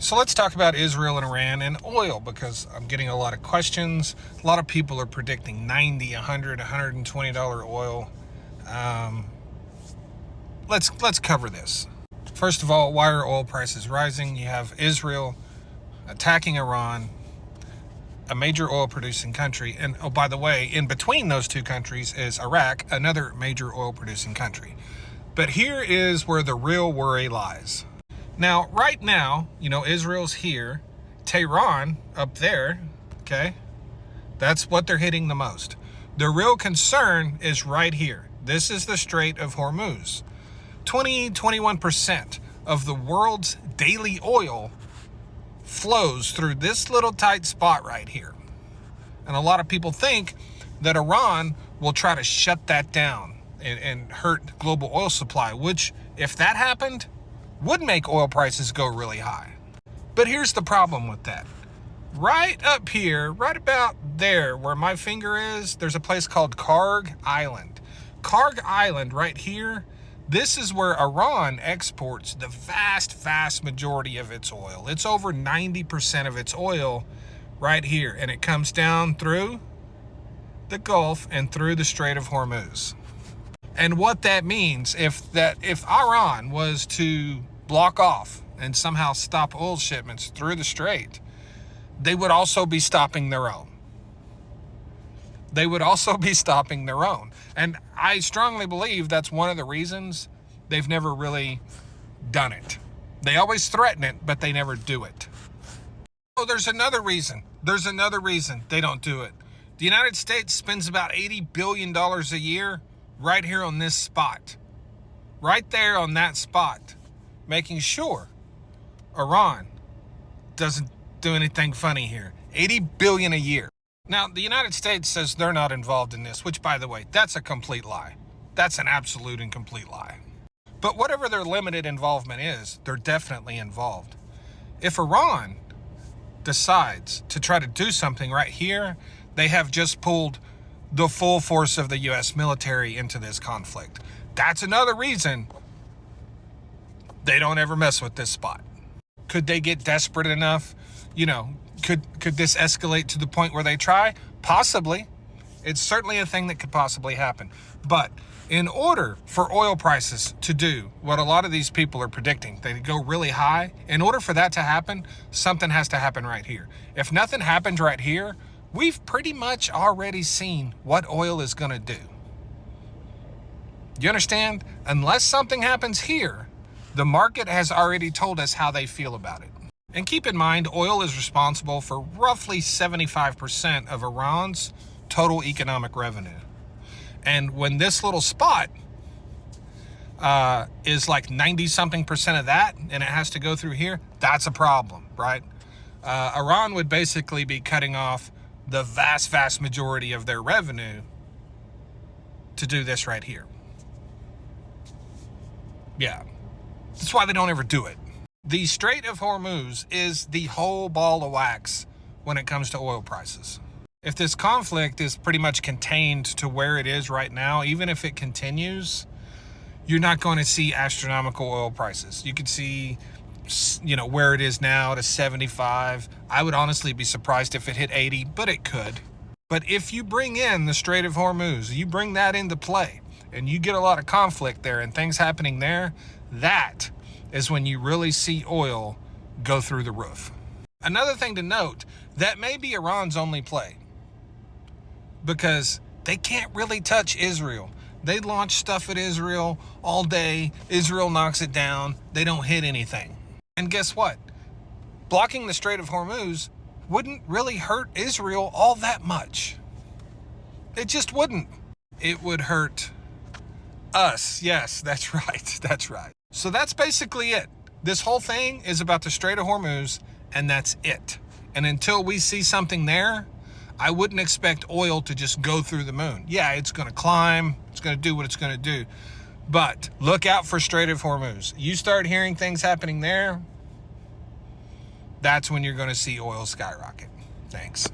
So let's talk about Israel and Iran and oil, because I'm getting a lot of questions. A lot of people are predicting $90, $100, $120 oil. Let's cover this. First of all, why are oil prices rising? You have Israel attacking Iran, a major oil producing country. And oh, by the way, in between those two countries is Iraq, another major oil producing country. But here is where the real worry lies. Now, right now, Israel's here, Tehran up there, okay? That's what they're hitting the most. The real concern is right here. This is the Strait of Hormuz. 21% of the world's daily oil flows through this little tight spot right here. And a lot of people think that Iran will try to shut that down and hurt global oil supply, which, if that happened, would make oil prices go really high. But here's the problem with that. Right up here, right about there where my finger is, there's a place called Kharg Island. Kharg Island right here, this is where Iran exports the vast majority of its oil. It's over 90% of its oil right here, and it comes down through the Gulf and through the Strait of Hormuz. And what that means, if Iran was to block off and somehow stop oil shipments through the strait, they would also be stopping their own. They would also be stopping their own. And I strongly believe that's one of the reasons they've never really done it. They always threaten it, but they never do it. Oh, there's another reason. There's another reason they don't do it. The United States spends about $80 billion a year right here on this spot. Right there on that spot, making sure Iran doesn't do anything funny here. $80 billion a year. Now, the United States says they're not involved in this, which, by the way, that's a complete lie. That's an absolute and complete lie. But whatever their limited involvement is, they're definitely involved. If Iran decides to try to do something right here, they have just pulled the full force of the U.S. military into this conflict. That's another reason they don't ever mess with this spot. Could they get desperate enough? Could this escalate to the point where they try? Possibly. It's certainly a thing that could possibly happen. But in order for oil prices to do what a lot of these people are predicting, they go really high, in order for that to happen, something has to happen right here. If nothing happens right here, we've pretty much already seen what oil is going to do. You understand? Unless something happens here, the market has already told us how they feel about it. And keep in mind, oil is responsible for roughly 75% of Iran's total economic revenue. And when this little spot is like 90-something% of that, and it has to go through here, that's a problem, right? Iran would basically be cutting off the vast majority of their revenue to do this right here. Yeah, that's why they don't ever do it. The Strait of Hormuz is the whole ball of wax when it comes to oil prices. If this conflict is pretty much contained to where it is right now, even if it continues, you're not going to see astronomical oil prices. You could see, where it is now to 75. I would honestly be surprised if it hit 80, but it could. But if you bring in the Strait of Hormuz, you bring that into play, and you get a lot of conflict there and things happening there, that is when you really see oil go through the roof. Another thing to note, that may be Iran's only play, because they can't really touch Israel. They launch stuff at Israel all day. Israel knocks it down. They don't hit anything. And guess what? Blocking the Strait of Hormuz wouldn't really hurt Israel all that much. It just wouldn't. It would hurt us. Yes, that's right. That's right. So that's basically it. This whole thing is about the Strait of Hormuz, and that's it. And until we see something there, I wouldn't expect oil to just go through the moon. Yeah, it's going to climb. It's going to do what it's going to do. But look out for Strait of Hormuz. You start hearing things happening there, that's when you're going to see oil skyrocket. Thanks.